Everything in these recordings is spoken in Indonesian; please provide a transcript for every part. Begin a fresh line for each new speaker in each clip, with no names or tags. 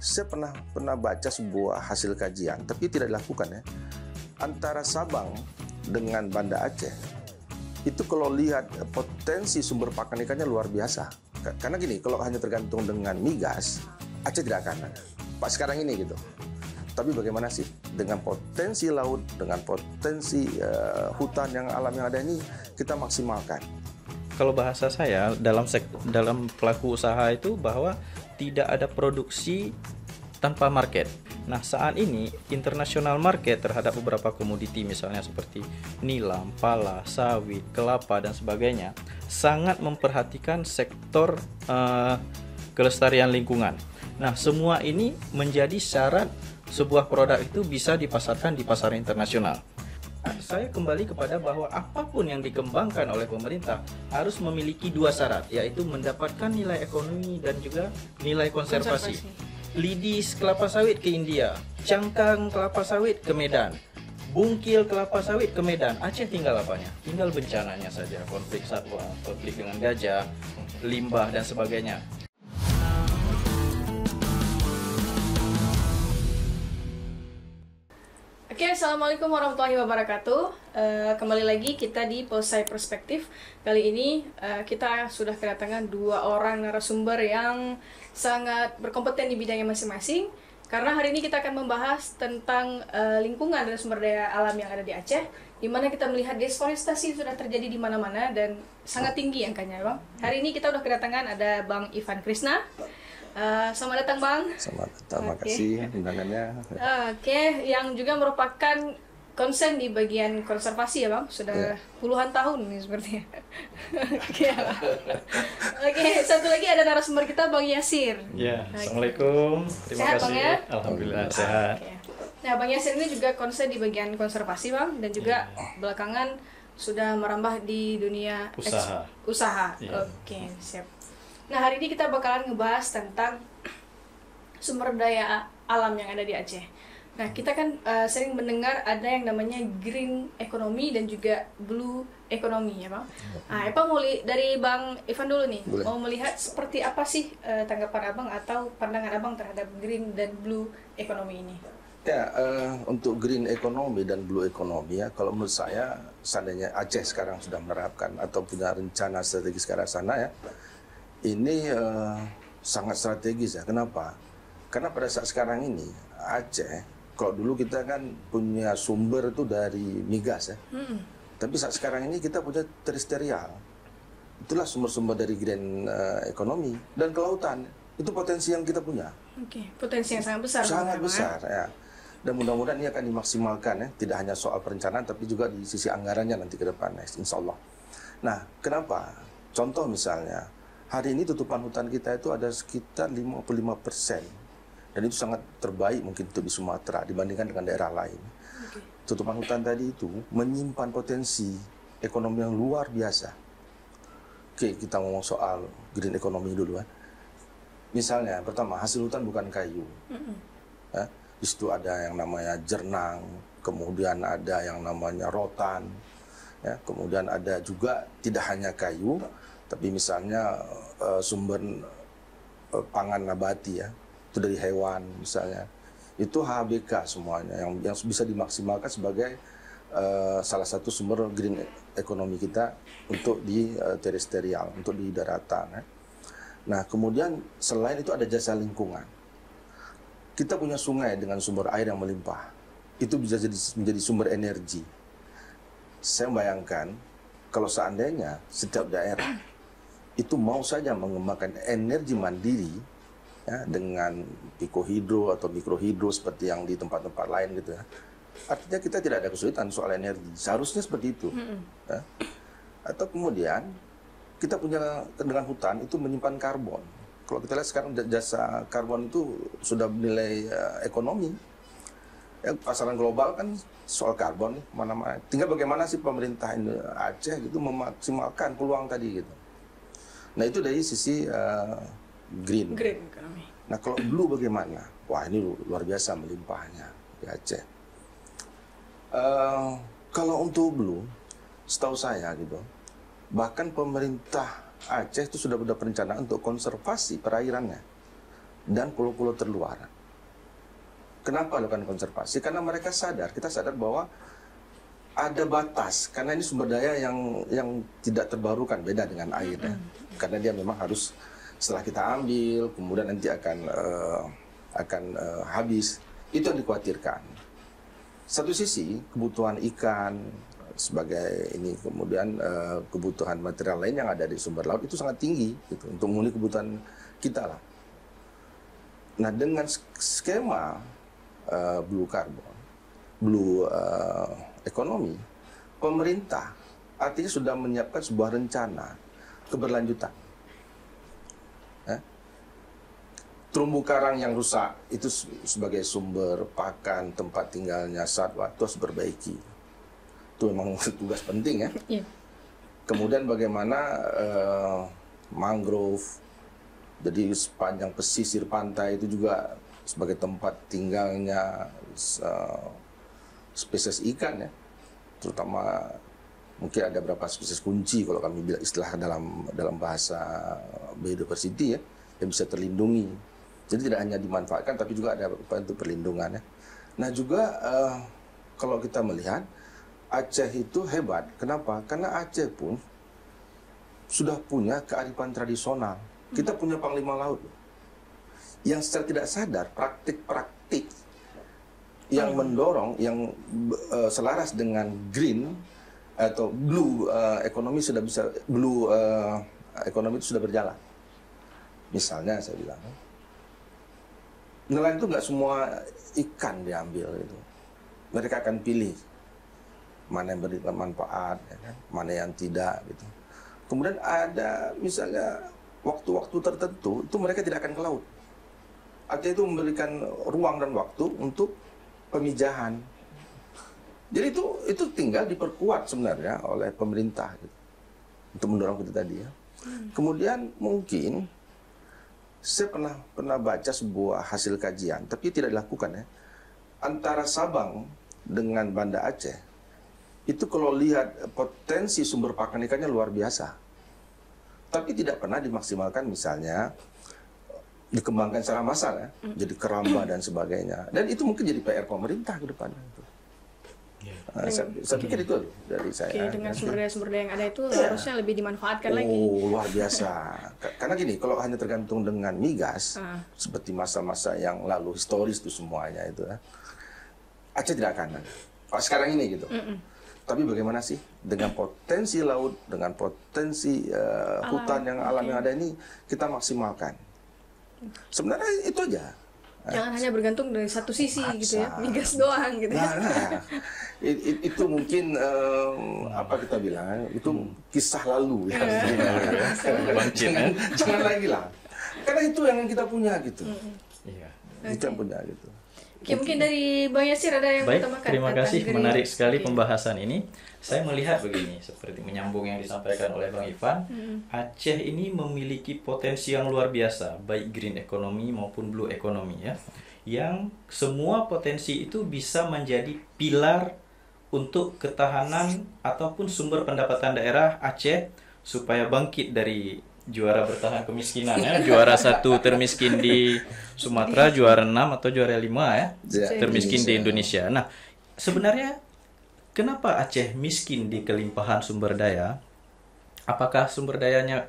Saya pernah baca sebuah hasil kajian, tapi tidak dilakukan ya. Antara Sabang dengan Banda Aceh, itu kalau lihat potensi sumber pakan ikannya luar biasa. Karena gini, kalau hanya tergantung dengan migas, Aceh tidak akan ada. Pak sekarang ini gitu. Tapi bagaimana sih dengan potensi laut, dengan potensi hutan yang alam yang ada ini kita maksimalkan.
Kalau bahasa saya dalam pelaku usaha itu bahwa tidak ada produksi tanpa market. Nah, saat ini international market terhadap beberapa komoditi misalnya seperti nilam, pala, sawit, kelapa dan sebagainya sangat memperhatikan sektor kelestarian lingkungan. Nah, semua ini menjadi syarat sebuah produk itu bisa dipasarkan di pasar internasional. Saya kembali kepada bahwa apapun yang dikembangkan oleh pemerintah harus memiliki dua syarat, yaitu mendapatkan nilai ekonomi dan juga nilai konservasi. Lidis kelapa sawit ke India, cangkang kelapa sawit ke Medan, bungkil kelapa sawit ke Medan. Aceh tinggal apanya? Tinggal bencananya saja, konflik satwa, konflik dengan gajah, limbah dan sebagainya.
Oke, Assalamualaikum warahmatullahi wabarakatuh. Kembali lagi kita di Polsai Perspektif. Kali ini kita sudah kedatangan dua orang narasumber yang sangat berkompeten di bidangnya masing-masing. Karena hari ini kita akan membahas tentang lingkungan dan sumber daya alam yang ada di Aceh, di mana kita melihat deforestasi sudah terjadi di mana-mana dan sangat tinggi angkanya, Bang. Hari ini kita sudah kedatangan ada Bang Ivan Krisna. Selamat datang, Bang.
Selamat datang, terima kasih undangannya.
Oke, yang juga merupakan konsen di bagian konservasi ya, Bang. Sudah puluhan tahun nih sepertinya. Oke, satu lagi ada narasumber kita, Bang Yasir.
Ya, Assalamualaikum. Terima
Sehat,
kasih.
Bang, ya?
Alhamdulillah sehat.
Oke. Nah, Bang Yasir ini juga konsen di bagian konservasi, Bang, dan juga belakangan sudah merambah di dunia usaha.
Ya.
Oke, siap. Nah, hari ini kita bakalan ngebahas tentang sumber daya alam yang ada di Aceh. Nah, kita kan sering mendengar ada yang namanya green economy dan juga blue economy, ya, Bang. Nah, Epa mau dari Bang Ivan dulu nih.
Boleh.
Mau melihat seperti apa sih tanggapan Abang atau pandangan Abang terhadap green dan blue economy ini?
Ya, untuk green economy dan blue economy ya, kalau menurut saya seandainya Aceh sekarang sudah menerapkan atau punya rencana strategis ke arah sana ya, ini sangat strategis ya. Kenapa? Karena pada saat sekarang ini Aceh, kalau dulu kita kan punya sumber itu dari migas ya. Tapi saat sekarang ini kita punya terestrial. Itulah sumber-sumber dari green economy dan kelautan. Itu potensi yang kita punya.
Oke, potensi yang sangat besar.
Sangat besar ya. Dan mudah-mudahan ini akan dimaksimalkan ya. Tidak hanya soal perencanaan tapi juga di sisi anggarannya nanti ke depan, insya Allah. Nah, kenapa? Contoh misalnya, hari ini tutupan hutan kita itu ada sekitar 55%. Dan itu sangat terbaik mungkin untuk di Sumatera dibandingkan dengan daerah lain. Tutupan hutan tadi itu menyimpan potensi ekonomi yang luar biasa. Oke, kita ngomong soal green economy dulu ya. Misalnya, pertama, hasil hutan bukan kayu. Ya, di situ ada yang namanya jernang, kemudian ada yang namanya rotan, ya, kemudian ada juga tidak hanya kayu, tapi misalnya sumber pangan nabati ya, itu dari hewan misalnya, itu HBK semuanya yang bisa dimaksimalkan sebagai salah satu sumber green economy kita untuk di terestrial, untuk di daratan ya. Nah, kemudian selain itu ada jasa lingkungan. Kita punya sungai dengan sumber air yang melimpah, itu bisa menjadi sumber energi. Saya bayangkan kalau seandainya setiap daerah itu mau saja mengembangkan energi mandiri ya, dengan pikohidro atau mikrohidro seperti yang di tempat-tempat lain gitu ya. Artinya kita tidak ada kesulitan soal energi. Seharusnya seperti itu. Ya. Atau kemudian kita punya dengan hutan itu menyimpan karbon. Kalau kita lihat sekarang jasa karbon itu sudah bernilai ekonomi. Ya, pasaran global kan soal karbon mana-mana. Tinggal bagaimana sih pemerintah Aceh itu memaksimalkan peluang tadi gitu. Nah, itu dari sisi green
economy.
Nah, kalau blue bagaimana? Wah, ini luar biasa melimpahnya di Aceh. Kalau untuk blue, setahu saya gitu, bahkan pemerintah Aceh itu sudah perencanaan untuk konservasi perairannya. dan pulau-pulau terluar. Kenapa lakukan konservasi? Karena mereka sadar, kita sadar bahwa ada batas, karena ini sumber daya yang tidak terbarukan, beda dengan air ya. Karena dia memang harus setelah kita ambil, kemudian nanti akan habis. Itu yang dikhawatirkan. Satu sisi kebutuhan ikan sebagai ini, kemudian kebutuhan material lain yang ada di sumber laut itu sangat tinggi gitu, untuk memenuhi kebutuhan kita lah. Nah, dengan skema blue carbon, blue ekonomi, pemerintah artinya sudah menyiapkan sebuah rencana keberlanjutan. Terumbu karang yang rusak itu sebagai sumber pakan, tempat tinggalnya satwa itu harus diperbaiki. Itu memang tugas penting ya.
Iya.
Kemudian bagaimana mangrove, jadi sepanjang pesisir pantai itu juga sebagai tempat tinggalnya spesies ikan ya, terutama mungkin ada beberapa spesies kunci kalau kami bilang istilah dalam bahasa biodiversity ya, yang bisa terlindungi. Jadi tidak hanya dimanfaatkan tapi juga ada upaya untuk perlindungan ya. Nah juga kalau kita melihat Aceh itu hebat. Kenapa? Karena Aceh pun sudah punya kearifan tradisional. Kita punya panglima laut yang secara tidak sadar praktik-praktik yang mendorong, yang selaras dengan green atau blue ekonomi sudah bisa, blue ekonomi itu sudah berjalan. Misalnya saya bilang, nelayan itu nggak semua ikan diambil gitu. Mereka akan pilih mana yang beri manfaat, ya kan? Mana yang tidak gitu. Kemudian ada misalnya waktu-waktu tertentu itu mereka tidak akan ke laut. Artinya itu memberikan ruang dan waktu untuk pemijahan. Jadi itu tinggal diperkuat sebenarnya oleh pemerintah gitu, untuk mendorong itu tadi ya. Kemudian mungkin saya pernah baca sebuah hasil kajian, tapi tidak dilakukan ya. Antara Sabang dengan Banda Aceh, itu kalau lihat potensi sumber pakan ikannya luar biasa. Tapi tidak pernah dimaksimalkan, misalnya dikembangkan secara massal ya, jadi keramba dan sebagainya. Dan itu mungkin jadi PR pemerintah ke depan. Saya pikir itu dari saya.
Dengan sumber daya yang ada itu harusnya lebih dimanfaatkan lagi.
Oh, luar biasa. Karena gini, kalau hanya tergantung dengan migas, seperti masa-masa yang lalu historis itu semuanya itu, Aceh tidak akan. Sekarang ini gitu. Tapi bagaimana sih dengan potensi laut, dengan potensi hutan yang alam yang ada ini kita maksimalkan. Sebenarnya itu aja.
Jangan hanya bergantung dari satu sisi gitu ya, migas doang gitu ya.
Itu mungkin apa kita bilang, itu kisah lalu ya. Jangan lagi lah. Karena itu yang kita punya gitu.
Iya.
Itu yang punya gitu.
Oke, mungkin dari Bang Yasir ada yang
Baik,
bertambahkan?
terima kasih. Menarik sekali
Oke.
pembahasan ini. Saya melihat begini, seperti menyambung yang disampaikan oleh Bang Ivan, Aceh ini memiliki potensi yang luar biasa, baik green economy maupun blue economy ya. Yang semua potensi itu bisa menjadi pilar untuk ketahanan ataupun sumber pendapatan daerah Aceh supaya bangkit dari juara bertahan kemiskinan ya, juara 1 termiskin di Sumatera, juara 6 atau juara 5 ya, termiskin di Indonesia. Nah, sebenarnya kenapa Aceh miskin di kelimpahan sumber daya? Apakah sumber dayanya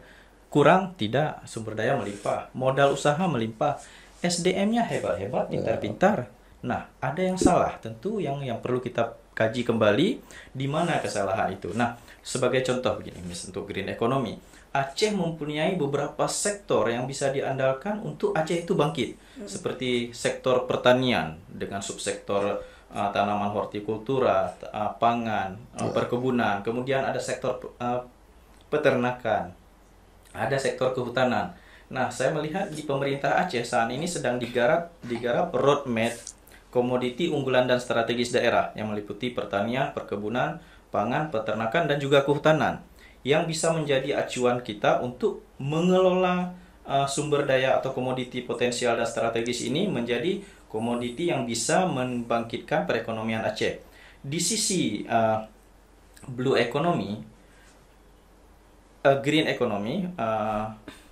kurang? Tidak, sumber daya melimpah, modal usaha melimpah, SDM-nya hebat-hebat, pintar-pintar. Nah, ada yang salah, tentu yang perlu kita kaji kembali di mana kesalahan itu. Nah, sebagai contoh begini, untuk green economy, Aceh mempunyai beberapa sektor yang bisa diandalkan untuk Aceh itu bangkit, seperti sektor pertanian dengan subsektor tanaman hortikultura, pangan, perkebunan, kemudian ada sektor peternakan, ada sektor kehutanan. Nah, saya melihat di pemerintah Aceh saat ini sedang digarap roadmap komoditi unggulan dan strategis daerah yang meliputi pertanian, perkebunan, pangan, peternakan, dan juga kehutanan, yang bisa menjadi acuan kita untuk mengelola sumber daya atau komoditi potensial dan strategis ini menjadi komoditi yang bisa membangkitkan perekonomian Aceh. Di sisi blue economy, green economy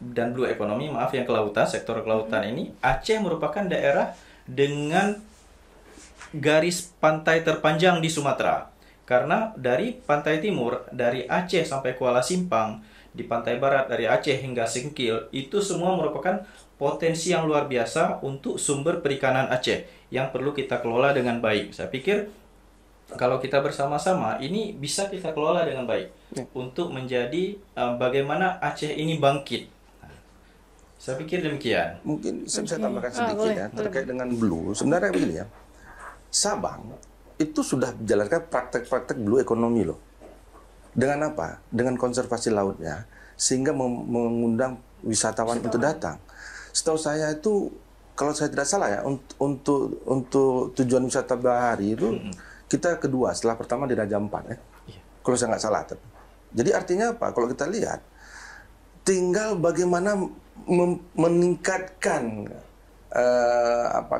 dan blue economy, maaf yang kelautan, sektor kelautan ini, Aceh merupakan daerah dengan garis pantai terpanjang di Sumatera. Karena dari pantai timur, dari Aceh sampai Kuala Simpang, di pantai barat dari Aceh hingga Singkil, itu semua merupakan potensi yang luar biasa untuk sumber perikanan Aceh yang perlu kita kelola dengan baik. Saya pikir kalau kita bersama-sama ini bisa kita kelola dengan baik untuk menjadi bagaimana Aceh ini bangkit. Saya pikir demikian.
Mungkin saya bisa tambahkan sedikit ya terkait dengan blue. Sebenarnya begini ya, Sabang itu sudah menjalankan praktek-praktek blue economy loh. Dengan apa? Dengan konservasi lautnya, sehingga mengundang wisatawan untuk datang. Setahu saya itu, kalau saya tidak salah ya, untuk tujuan wisata bahari itu kita kedua, setelah pertama di Raja Ampat ya. Kalau saya nggak salah. Jadi artinya apa? Kalau kita lihat, tinggal bagaimana meningkatkan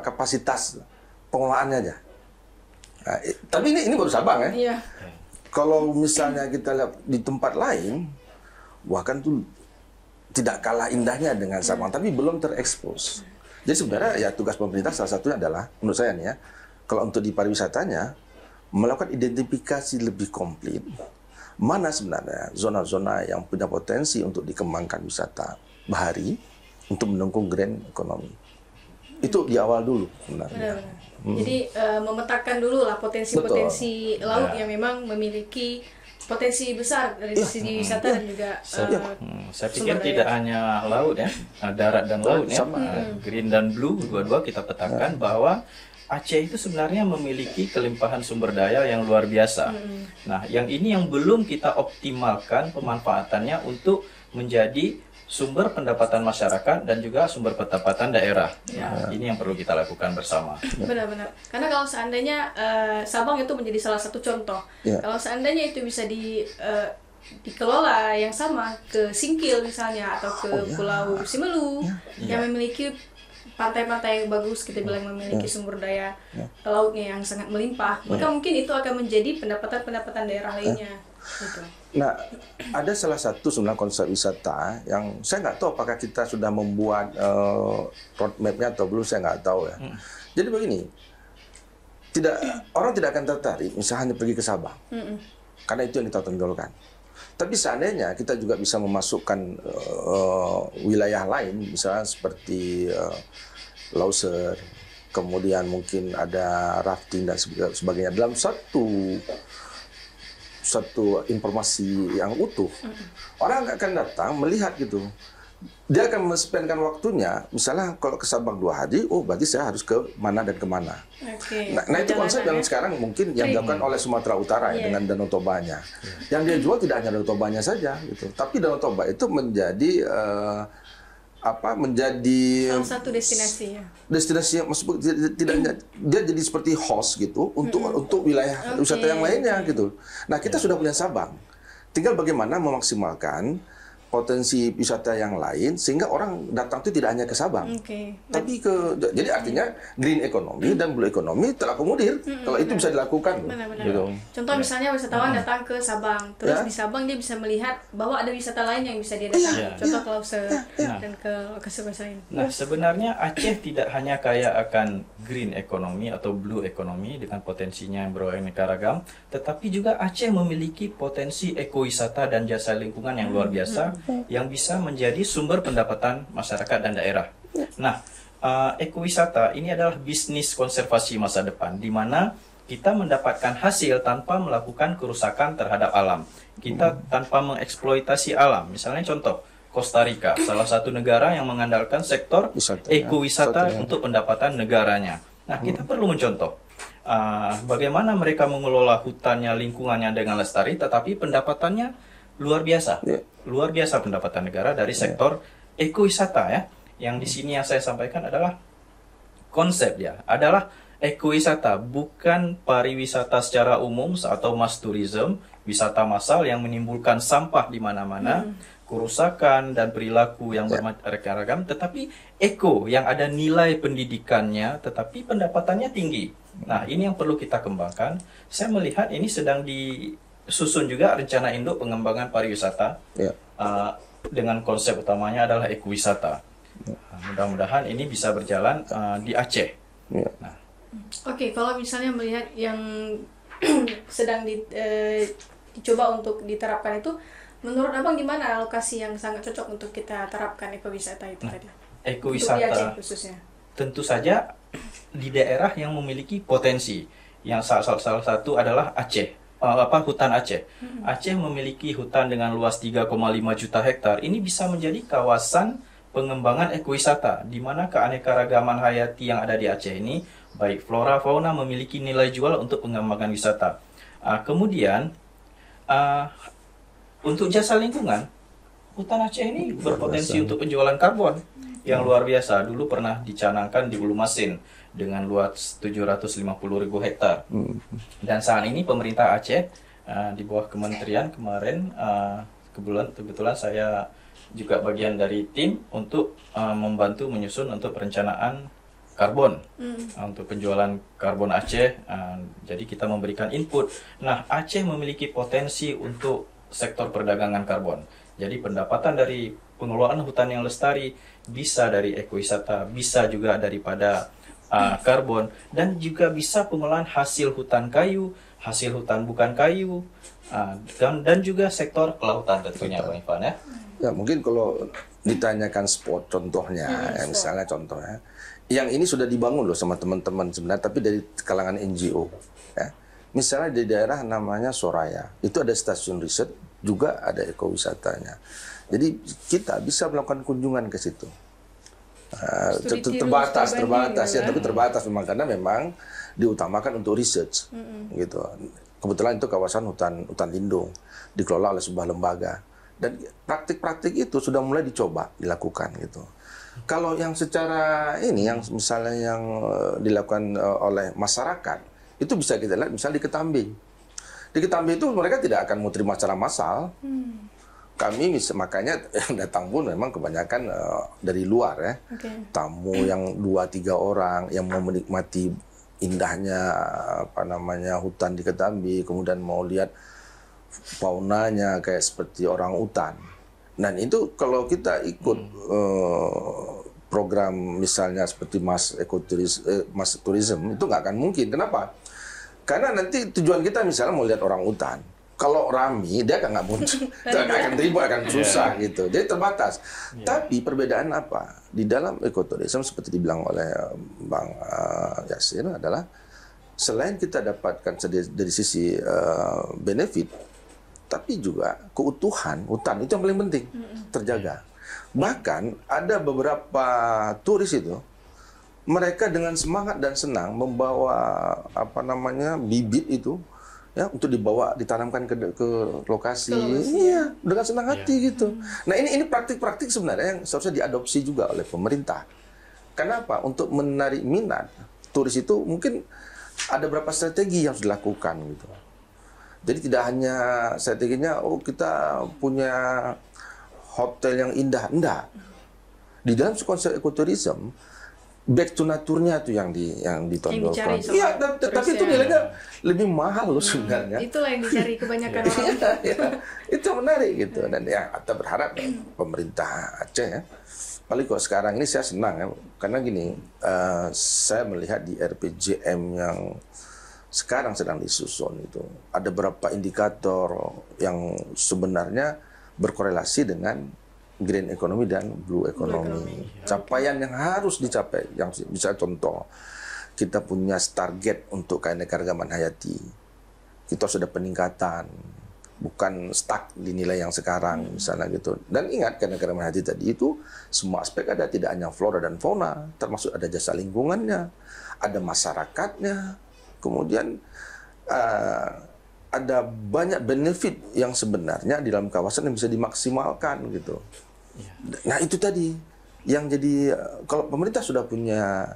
kapasitas pengelolaannya aja. Nah, tapi ini baru Sabang ya.
Iya.
Kalau misalnya kita lihat di tempat lain, bahkan tuh tidak kalah indahnya dengan Sabang, tapi belum terekspos. Jadi sebenarnya ya tugas pemerintah salah satunya adalah, menurut saya nih ya, kalau untuk di pariwisatanya, melakukan identifikasi lebih komplit, mana sebenarnya zona-zona yang punya potensi untuk dikembangkan wisata bahari untuk mendukung green economy. Itu di awal dulu sebenarnya.
Jadi memetakan dulu lah potensi-potensi laut yang memang memiliki potensi besar dari segi wisata dan juga
saya pikir tidak hanya laut ya, darat dan laut ya, green dan blue dua-dua kita petakan bahwa Aceh itu sebenarnya memiliki kelimpahan sumber daya yang luar biasa. Nah, yang ini yang belum kita optimalkan pemanfaatannya untuk menjadi sumber pendapatan masyarakat dan juga sumber pendapatan daerah. Nah, ini yang perlu kita lakukan bersama.
Benar-benar. Karena kalau seandainya Sabang itu menjadi salah satu contoh, kalau seandainya itu bisa dikelola yang sama ke Singkil misalnya atau ke Pulau Simelu yang memiliki pantai-pantai yang bagus, kita bilang memiliki sumber daya lautnya yang sangat melimpah, maka mungkin itu akan menjadi pendapatan-pendapatan daerah lainnya. Gitu.
Nah, ada salah satu sebenarnya konsep wisata yang saya nggak tahu apakah kita sudah membuat roadmap-nya atau belum, saya nggak tahu ya. Jadi begini, orang tidak akan tertarik misalnya hanya pergi ke Sabang, karena itu yang kita tonjolkan. Tapi seandainya kita juga bisa memasukkan wilayah lain, misalnya seperti Lauser, kemudian mungkin ada rafting dan sebagainya dalam satu informasi yang utuh, orang akan datang melihat gitu. Dia akan men-spendkan waktunya, misalnya kalau ke Sabang 2 hari, oh berarti saya harus ke mana dan kemana. Nah itu konsep yang sekarang mungkin yang dilakukan oleh Sumatera Utara ya, dengan Danau Tobanya. Yang dia jual tidak hanya Danau Tobanya saja, gitu. Tapi Danau Toba itu menjadi menjadi
salah satu destinasi ya.
Destinasi yang tidak dia jadi seperti host gitu untuk wilayah wisata yang lainnya gitu. Nah, kita sudah punya Sabang. Tinggal bagaimana memaksimalkan potensi wisata yang lain sehingga orang datang itu tidak hanya ke Sabang, tapi jadi artinya green economy dan blue economy terakomodir kalau itu bisa dilakukan.
Gitu. Contoh misalnya wisatawan datang ke Sabang, terus di Sabang dia bisa melihat bahwa ada wisata lain yang bisa dia datangi. Contoh ke Lauser dan ke lokasi-lokasi lain.
Nah, sebenarnya Aceh tidak hanya kaya akan green economy atau blue economy dengan potensinya yang beraneka ragam, tetapi juga Aceh memiliki potensi ekowisata dan jasa lingkungan yang luar biasa yang bisa menjadi sumber pendapatan masyarakat dan daerah. Nah, ekowisata ini adalah bisnis konservasi masa depan, di mana kita mendapatkan hasil tanpa melakukan kerusakan terhadap alam. Kita tanpa mengeksploitasi alam. Misalnya contoh, Costa Rica, salah satu negara yang mengandalkan sektor ekowisata untuk pendapatan negaranya. Nah, kita perlu mencontoh bagaimana mereka mengelola hutannya, lingkungannya dengan lestari, tetapi pendapatannya luar biasa. Luar biasa pendapatan negara dari sektor ekowisata ya. Yang di sini yang saya sampaikan adalah konsep ya, adalah ekowisata, bukan pariwisata secara umum atau mass tourism, wisata massal yang menimbulkan sampah di mana-mana, kerusakan dan perilaku yang beragam, tetapi eko yang ada nilai pendidikannya, tetapi pendapatannya tinggi. Nah, ini yang perlu kita kembangkan. Saya melihat ini sedang disusun juga rencana induk pengembangan pariwisata dengan konsep utamanya adalah ekowisata. Mudah-mudahan ini bisa berjalan di Aceh.
Ya.
Nah,
Oke, kalau misalnya melihat yang sedang dicoba untuk diterapkan itu, menurut Abang gimana lokasi yang sangat cocok untuk kita terapkan ekowisata itu tadi? Untuk di
ekowisata
Aceh khususnya.
tentu saja di daerah yang memiliki potensi. Yang salah satu adalah Aceh. Hutan Aceh. Aceh memiliki hutan dengan luas 3,5 juta hektar. Ini bisa menjadi kawasan pengembangan ekowisata, di mana keanekaragaman hayati yang ada di Aceh ini, baik flora fauna, memiliki nilai jual untuk pengembangan wisata. Kemudian untuk jasa lingkungan, hutan Aceh ini berpotensi untuk penjualan karbon yang luar biasa. Dulu pernah dicanangkan di Ulu Masin dengan luas 750.000 hektar. Dan saat ini pemerintah Aceh di bawah kementerian kemarin, kebetulan saya juga bagian dari tim untuk membantu menyusun untuk perencanaan karbon untuk penjualan karbon Aceh. Jadi kita memberikan input. Nah, Aceh memiliki potensi untuk sektor perdagangan karbon. Jadi pendapatan dari pengelolaan hutan yang lestari bisa dari ekowisata, bisa juga daripada karbon, dan juga bisa pengelolaan hasil hutan kayu, hasil hutan bukan kayu, dan juga sektor kelautan tentunya, Bang Ivan ya.
Ya, mungkin kalau ditanyakan spot contohnya, ya, misalnya contohnya, yang ini sudah dibangun loh sama teman-teman sebenarnya, tapi dari kalangan NGO. Ya. Misalnya di daerah namanya Soraya, itu ada stasiun riset, juga ada ekowisatanya. Jadi kita bisa melakukan kunjungan ke situ. Terbatas ya, tapi terbatas memang karena memang diutamakan untuk research, gitu. Kebetulan itu kawasan hutan lindung, dikelola oleh sebuah lembaga. Dan praktik-praktik itu sudah mulai dicoba dilakukan gitu. Kalau yang secara ini, yang misalnya yang dilakukan oleh masyarakat, itu bisa kita lihat misalnya di Ketambi. Di Ketambi itu mereka tidak akan mau terima secara massal. Kami makanya yang datang pun memang kebanyakan dari luar ya. Tamu yang 2-3 orang yang mau menikmati indahnya hutan di Ketambi, kemudian mau lihat faunanya kayak seperti orang utan. Dan itu kalau kita ikut program misalnya seperti Mass Tourism itu nggak akan mungkin. Kenapa? Karena nanti tujuan kita misalnya mau lihat orang utan. Kalau rame dia nggak muncul, akan terima, akan susah gitu. Jadi terbatas. Tapi perbedaan apa di dalam ekoturism seperti dibilang oleh Bang Yasir adalah selain kita dapatkan dari sisi benefit, tapi juga keutuhan hutan itu yang paling penting terjaga. Bahkan ada beberapa turis itu mereka dengan semangat dan senang membawa bibit itu ya untuk dibawa ditanamkan ke lokasi. Iya, dengan senang hati gitu. Nah, ini praktik-praktik sebenarnya yang seharusnya diadopsi juga oleh pemerintah. Kenapa? Untuk menarik minat turis itu mungkin ada beberapa strategi yang harus dilakukan gitu. Jadi tidak hanya strateginya kita punya hotel yang indah, enggak. Di dalam konsep ekoturism back to nature-nya tuh yang ditonjolkan. Iya, tapi itu nilainya lebih mahal loh sebenarnya.
Itulah yang dicari kebanyakan orang.
Ya, itu menarik gitu. Dan ya kita berharap pemerintah Aceh ya. Paling kok sekarang ini saya senang ya, karena gini, saya melihat di RPJM yang sekarang sedang disusun itu ada beberapa indikator yang sebenarnya berkorelasi dengan green economy dan blue economy. Capaian yang harus dicapai, yang bisa contoh, kita punya target untuk keanekaragaman hayati. Kita sudah peningkatan, bukan stuck di nilai yang sekarang, misalnya gitu. Dan ingat, keanekaragaman hayati tadi itu semua aspek ada, tidak hanya flora dan fauna, termasuk ada jasa lingkungannya, ada masyarakatnya, kemudian ada banyak benefit yang sebenarnya di dalam kawasan yang bisa dimaksimalkan gitu. Nah itu tadi yang jadi, kalau pemerintah sudah punya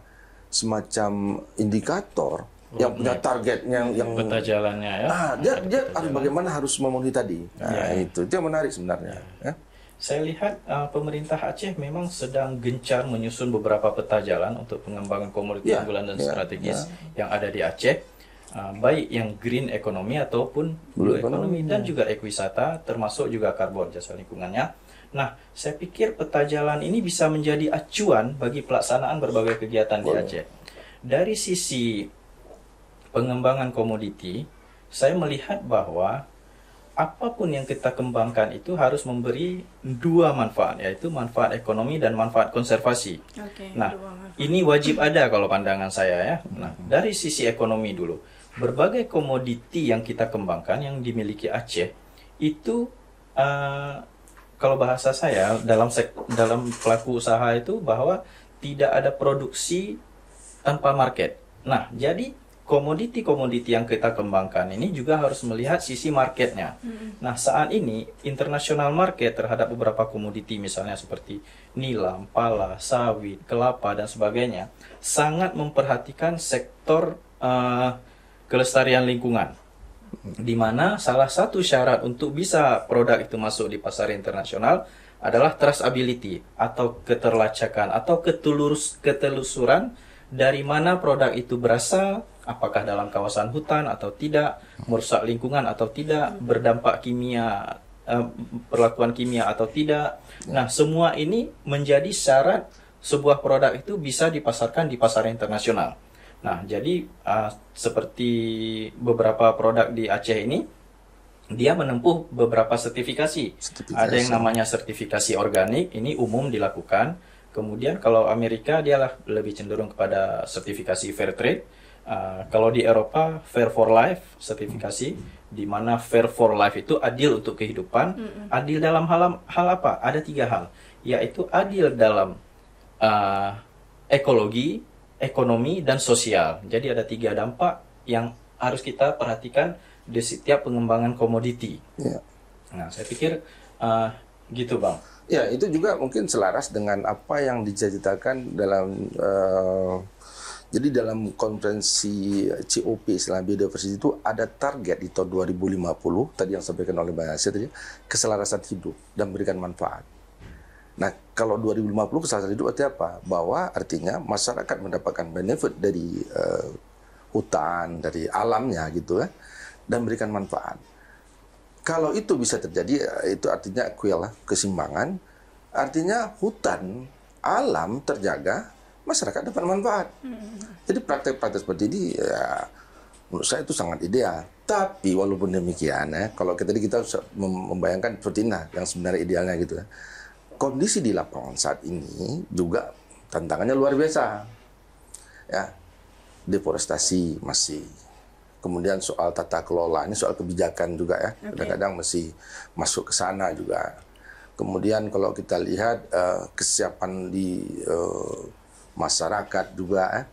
semacam indikator, yang punya targetnya, yang
peta jalannya ya.
Dia harus bagaimana harus memenuhi tadi. Nah itu yang menarik sebenarnya. Ya.
Saya lihat pemerintah Aceh memang sedang gencar menyusun beberapa peta jalan untuk pengembangan komoditi unggulan dan strategis yang ada di Aceh. baik yang green economy ataupun blue economy dan juga ekowisata, termasuk juga karbon jasa lingkungannya. Nah, saya pikir peta jalan ini bisa menjadi acuan bagi pelaksanaan berbagai kegiatan di Aceh. Dari sisi pengembangan komoditi, saya melihat bahwa apapun yang kita kembangkan itu harus memberi dua manfaat, yaitu manfaat ekonomi dan manfaat konservasi. Nah, ini wajib ada kalau pandangan saya ya. Nah, dari sisi ekonomi dulu, berbagai komoditi yang kita kembangkan yang dimiliki Aceh itu kalau bahasa saya dalam pelaku usaha itu bahwa tidak ada produksi tanpa market. Nah, jadi komoditi-komoditi yang kita kembangkan ini juga harus melihat sisi marketnya. Nah, saat ini international market terhadap beberapa komoditi misalnya seperti nilam, pala, sawit, kelapa dan sebagainya sangat memperhatikan sektor kelestarian lingkungan. Di mana salah satu syarat untuk bisa produk itu masuk di pasar internasional adalah traceability atau keterlacakan atau ketelusuran dari mana produk itu berasal, apakah dalam kawasan hutan atau tidak, merusak lingkungan atau tidak, berdampak kimia, perlakuan kimia atau tidak. Nah, semua ini menjadi syarat sebuah produk itu bisa dipasarkan di pasar internasional. Nah, jadi seperti beberapa produk di Aceh ini, dia menempuh beberapa sertifikasi. Ada yang namanya sertifikasi organik, ini umum dilakukan. Kemudian kalau Amerika dia lebih cenderung kepada sertifikasi fair trade. Kalau di Eropa fair for life sertifikasi, di mana fair for life itu adil untuk kehidupan. Adil dalam hal apa? Ada 3 hal, yaitu adil dalam ekologi, ekonomi dan sosial. Jadi ada 3 dampak yang harus kita perhatikan di setiap pengembangan komoditi. Nah, saya pikir gitu, Bang.
Ya, itu juga mungkin selaras dengan apa yang dicita-citakan dalam jadi dalam konferensi COP Islam Biodiversity itu ada target di tahun 2050 tadi yang disampaikan oleh Mbak Asia tadi, keselarasan hidup dan memberikan manfaat. Nah, kalau 2050 keselarasan hidup artinya apa? Bahwa artinya masyarakat mendapatkan benefit dari hutan, dari alamnya gitu ya, dan memberikan manfaat. Kalau itu bisa terjadi, itu artinya keseimbangan, artinya hutan, alam terjaga, masyarakat dapat manfaat. Jadi praktek-praktek seperti ini, ya, menurut saya itu sangat ideal. Tapi walaupun demikian, kalau kita membayangkan seperti ini yang sebenarnya idealnya gitu, kondisi di lapangan saat ini juga tantangannya luar biasa. Ya, deforestasi masih. Kemudian soal tata kelola, ini soal kebijakan juga ya, kadang-kadang mesti masuk ke sana juga. Kemudian kalau kita lihat kesiapan di masyarakat juga,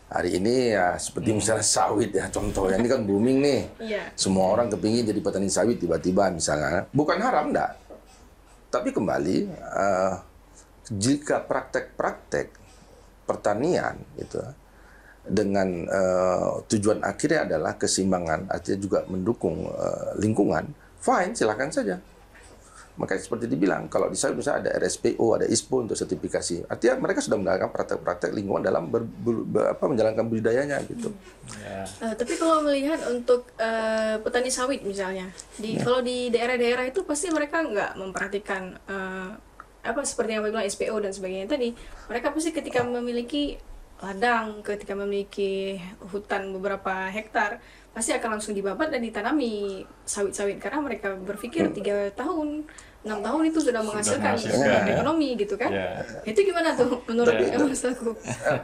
hari ini ya seperti misalnya sawit ya, contohnya ini kan booming nih, semua orang kepingin jadi petani sawit tiba-tiba misalnya, bukan haram enggak, tapi kembali jika praktek-praktek pertanian itu dengan tujuan akhirnya adalah keseimbangan, artinya juga mendukung lingkungan, fine, silakan saja. Makanya seperti dibilang, kalau di sawit misalnya ada RSPO, ada ISPO untuk sertifikasi, artinya mereka sudah melakukan praktek-praktek lingkungan dalam menjalankan budidayanya gitu.
Tapi kalau melihat untuk petani sawit misalnya, kalau di daerah-daerah itu pasti mereka nggak memperhatikan seperti yang bilang SPO dan sebagainya tadi. Mereka pasti ketika memiliki ladang, ketika memiliki hutan beberapa hektar, pasti akan langsung dibabat dan ditanami sawit-sawit karena mereka berpikir 3 tahun, 6 tahun itu sudah menghasilkan ekonomi gitu kan. Itu gimana tuh menurut Mas Aku?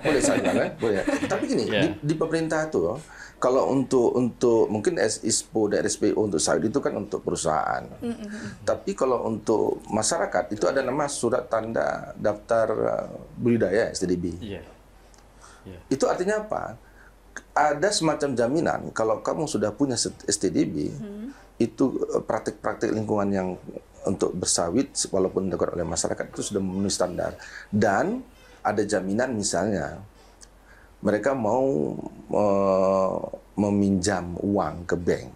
Boleh saya boleh. Tapi gini, di pemerintah tuh kalau untuk mungkin ISPO dan RSPO untuk sawit itu kan untuk perusahaan. Tapi kalau untuk masyarakat itu ada nama surat tanda daftar budidaya STDB. Itu artinya apa? Ada semacam jaminan kalau kamu sudah punya STDB, itu praktik-praktik lingkungan yang untuk bersawit walaupun dilakukan oleh masyarakat itu sudah memenuhi standar. Dan ada jaminan misalnya mereka mau meminjam uang ke bank.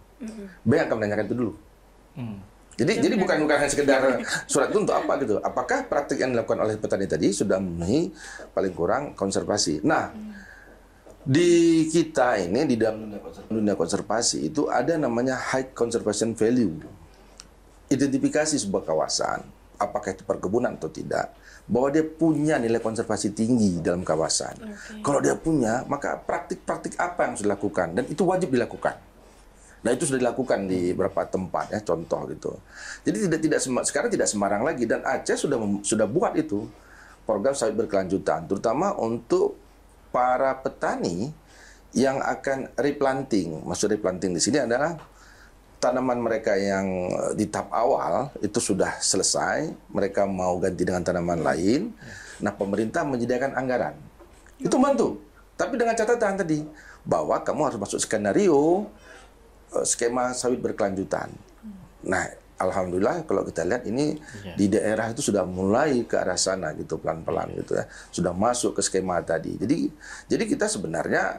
Bank akan menanyakan itu dulu. Jadi bukan hanya sekedar surat itu untuk apa gitu. Apakah praktik yang dilakukan oleh petani tadi sudah memenuhi paling kurang konservasi. Nah, Di kita ini di dalam dunia konservasi itu ada namanya high conservation value. Identifikasi sebuah kawasan, apakah itu perkebunan atau tidak, bahwa dia punya nilai konservasi tinggi dalam kawasan. Kalau dia punya, maka praktik-praktik apa yang harus dilakukan, dan itu wajib dilakukan. Nah, itu sudah dilakukan di beberapa tempat ya, contoh gitu. Jadi sekarang tidak sembarang lagi, dan Aceh sudah buat itu program sawit berkelanjutan, terutama untuk para petani yang akan replanting. Maksud replanting di sini adalah tanaman mereka yang di tahap awal itu sudah selesai, mereka mau ganti dengan tanaman lain. Nah, pemerintah menyediakan anggaran. Itu bantu. Tapi dengan catatan tadi, bahwa kamu harus masuk skenario skema sawit berkelanjutan. Nah, alhamdulillah kalau kita lihat ini di daerah itu sudah mulai ke arah sana gitu, pelan-pelan gitu ya. Sudah masuk ke skema tadi. Jadi kita sebenarnya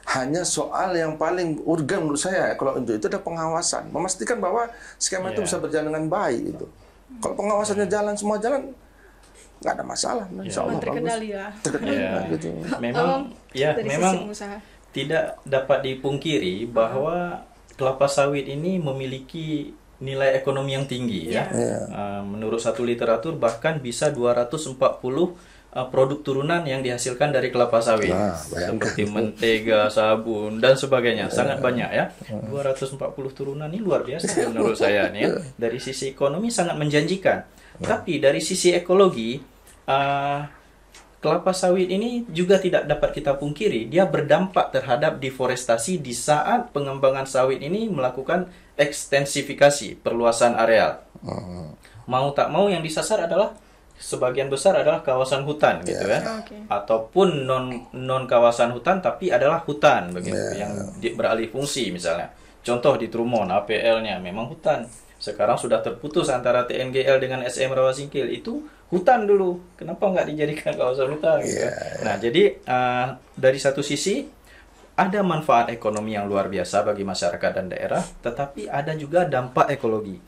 hanya soal yang paling urgen menurut saya kalau untuk itu ada pengawasan, memastikan bahwa skema itu bisa berjalan dengan baik itu. Kalau pengawasannya jalan, semua jalan, nggak ada masalah, insya Allah
terkendali ya.
Terkendali gitu.
Memang memang tidak dapat dipungkiri bahwa kelapa sawit ini memiliki nilai ekonomi yang tinggi ya. Menurut satu literatur bahkan bisa 240 produk turunan yang dihasilkan dari kelapa sawit. Seperti mentega, sabun dan sebagainya. Sangat banyak ya. 240 turunan ini luar biasa menurut saya nih ya. Dari sisi ekonomi sangat menjanjikan. Tapi dari sisi ekologi kelapa sawit ini juga tidak dapat kita pungkiri, dia berdampak terhadap deforestasi di saat pengembangan sawit ini melakukan ekstensifikasi, perluasan areal. Mau tak mau yang disasar adalah sebagian besar adalah kawasan hutan gitu ya. Ataupun non kawasan hutan tapi adalah hutan begitu yang beralih fungsi misalnya. Contoh di Trumon APL-nya memang hutan. Sekarang sudah terputus antara TNGL dengan SM Rawasingkil. Itu hutan dulu. Kenapa nggak dijadikan kawasan hutan? Gitu? Nah, jadi dari satu sisi ada manfaat ekonomi yang luar biasa bagi masyarakat dan daerah, tetapi ada juga dampak ekologi.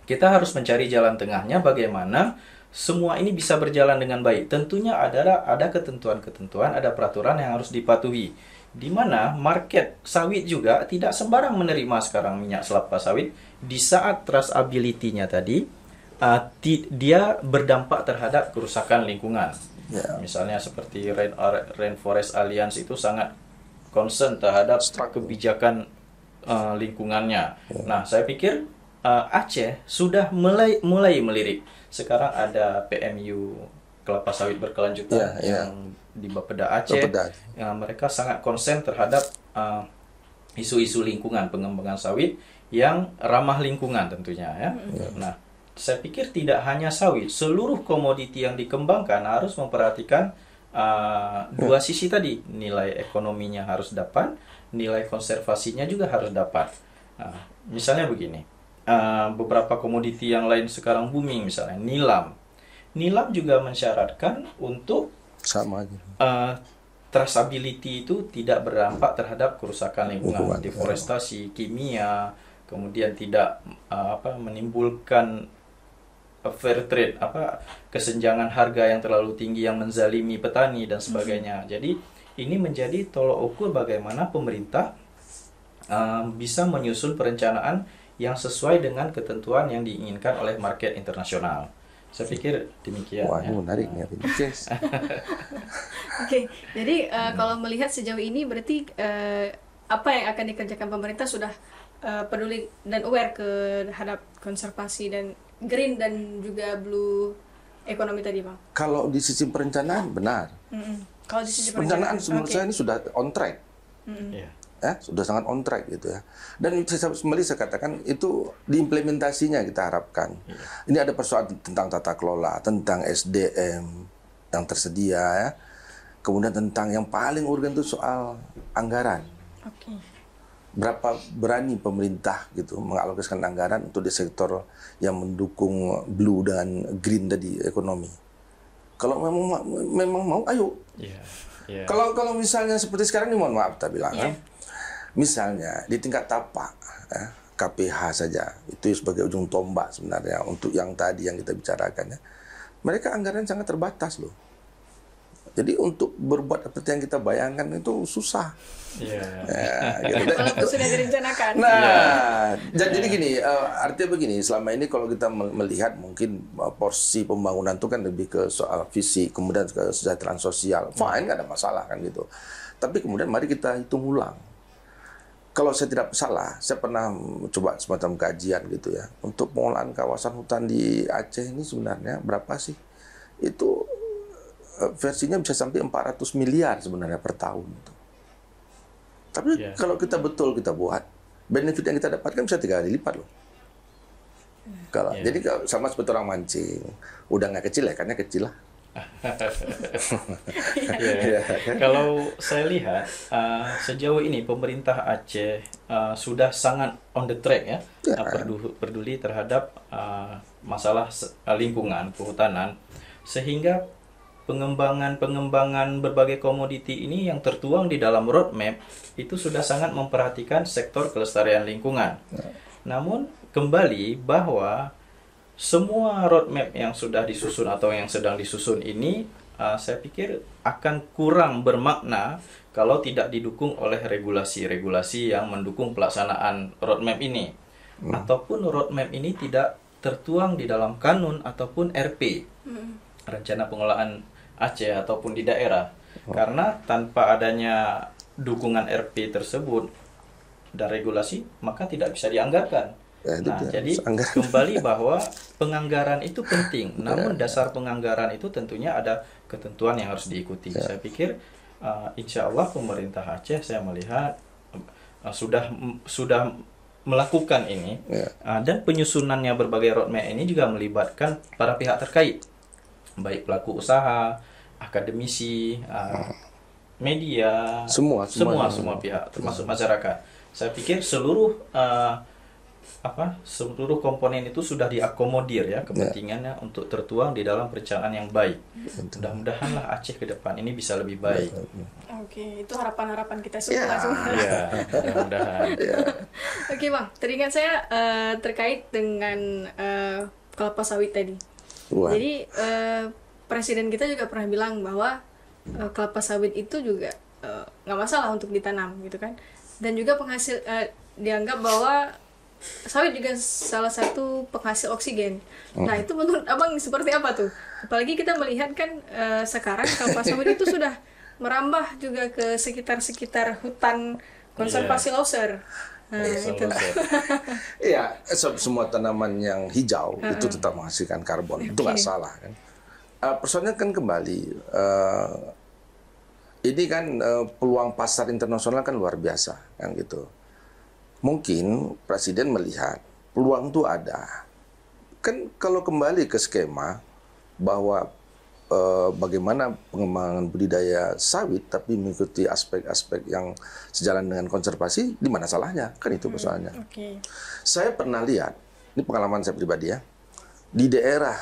Kita harus mencari jalan tengahnya bagaimana semua ini bisa berjalan dengan baik. Tentunya ada ketentuan-ketentuan, ada peraturan yang harus dipatuhi. Di mana market sawit juga tidak sembarang menerima sekarang minyak kelapa sawit di saat traceability-nya tadi dia berdampak terhadap kerusakan lingkungan. Misalnya seperti Rainforest Alliance itu sangat concern terhadap kebijakan lingkungannya. Nah, saya pikir Aceh sudah mulai melirik. Sekarang ada PMU kelapa sawit berkelanjutan yang di Bapeda Aceh. Mereka sangat konsen terhadap isu-isu lingkungan, pengembangan sawit yang ramah lingkungan tentunya ya. Nah, saya pikir tidak hanya sawit, seluruh komoditi yang dikembangkan harus memperhatikan dua sisi tadi. Nilai ekonominya harus dapat, nilai konservasinya juga harus dapat. Misalnya begini, beberapa komoditi yang lain sekarang booming, misalnya nilam. Nilam juga mensyaratkan untuk traceability itu tidak berdampak terhadap kerusakan lingkungan, deforestasi, kimia, kemudian tidak menimbulkan fair trade, kesenjangan harga yang terlalu tinggi yang menzalimi petani dan sebagainya. Jadi ini menjadi tolok ukur bagaimana pemerintah bisa menyusun perencanaan yang sesuai dengan ketentuan yang diinginkan oleh market internasional. Saya pikir demikian.
Wah, menarik nih.
Oke, jadi kalau melihat sejauh ini berarti apa yang akan dikerjakan pemerintah sudah peduli dan aware terhadap konservasi dan green dan juga blue ekonomi tadi, Bang.
Kalau di sisi perencanaan benar.
Kalau di sisi
perencanaan menurut saya ini sudah on track. Sudah sangat on track gitu ya. Dan kembali saya katakan itu diimplementasinya kita harapkan. Ini ada persoalan tentang tata kelola, tentang SDM yang tersedia ya. Kemudian tentang yang paling urgen itu soal anggaran. Berapa berani pemerintah gitu mengalokasikan anggaran untuk di sektor yang mendukung blue dan green tadi ekonomi. Kalau memang mau ayo. Kalau misalnya seperti sekarang ini mohon maaf kita bilang kan. Misalnya di tingkat tapak, KPH saja, itu sebagai ujung tombak sebenarnya untuk yang tadi yang kita bicarakan ya. Mereka anggaran sangat terbatas loh. Jadi untuk berbuat seperti yang kita bayangkan itu susah.
Iya.
Gitu.
Walaupun sudah direncanakan.
Nah, jadi gini, artinya begini, selama ini kalau kita melihat mungkin porsi pembangunan itu kan lebih ke soal fisik, kemudian ke kesejahteraan sosial, fine, nggak ada masalah kan gitu. Tapi kemudian mari kita hitung ulang. Kalau saya tidak salah, saya pernah coba semacam kajian gitu ya, untuk pengelolaan kawasan hutan di Aceh ini sebenarnya berapa sih? Itu versinya bisa sampai 400 miliar sebenarnya per tahun. Tapi kalau kita betul kita buat, benefit yang kita dapatkan bisa 3 kali lipat loh. Jadi sama seperti orang mancing, udah nggak kecil ya, ikannya kecil lah.
Kalau saya lihat sejauh ini pemerintah Aceh sudah sangat on the track ya, peduli terhadap masalah lingkungan, kehutanan, sehingga pengembangan berbagai komoditi ini yang tertuang di dalam roadmap itu sudah sangat memperhatikan sektor kelestarian lingkungan. Namun kembali bahwa semua roadmap yang sudah disusun atau yang sedang disusun ini saya pikir akan kurang bermakna kalau tidak didukung oleh regulasi-regulasi yang mendukung pelaksanaan roadmap ini. Ataupun roadmap ini tidak tertuang di dalam kanun ataupun RP, rencana pengelolaan Aceh ataupun di daerah. Karena tanpa adanya dukungan RP tersebut dan regulasi, maka tidak bisa dianggarkan. Nah, jadi kembali bahwa penganggaran itu penting, namun dasar penganggaran itu tentunya ada ketentuan yang harus diikuti. Saya pikir insya Allah pemerintah Aceh saya melihat sudah melakukan ini, dan penyusunannya berbagai roadmap ini juga melibatkan para pihak terkait, baik pelaku usaha, akademisi, media, semua pihak, termasuk masyarakat. Saya pikir seluruh komponen itu sudah diakomodir ya kepentingannya untuk tertuang di dalam perencanaan yang baik. Mudah-mudahanlah Aceh ke depan ini bisa lebih baik.
Oke, itu harapan-harapan kita semua.
Iya, mudah-mudahan.
Oke Bang, teringat saya terkait dengan kelapa sawit tadi. Jadi Presiden kita juga pernah bilang bahwa kelapa sawit itu juga nggak masalah untuk ditanam gitu kan, dan juga penghasil dianggap bahwa sawit juga salah satu penghasil oksigen. Nah itu menurut abang seperti apa tuh? Apalagi kita melihat kan sekarang kelapa sawit itu sudah merambah juga ke sekitar hutan konservasi Loser. Itu.
Iya, semua tanaman yang hijau itu tetap menghasilkan karbon, itu nggak salah kan. Persoalannya kan kembali, ini kan peluang pasar internasional kan luar biasa kan gitu. Mungkin Presiden melihat peluang itu ada. Kan kalau kembali ke skema bahwa bagaimana pengembangan budidaya sawit tapi mengikuti aspek-aspek yang sejalan dengan konservasi, di mana salahnya? Kan itu persoalannya. Saya pernah lihat, ini pengalaman saya pribadi ya, di daerah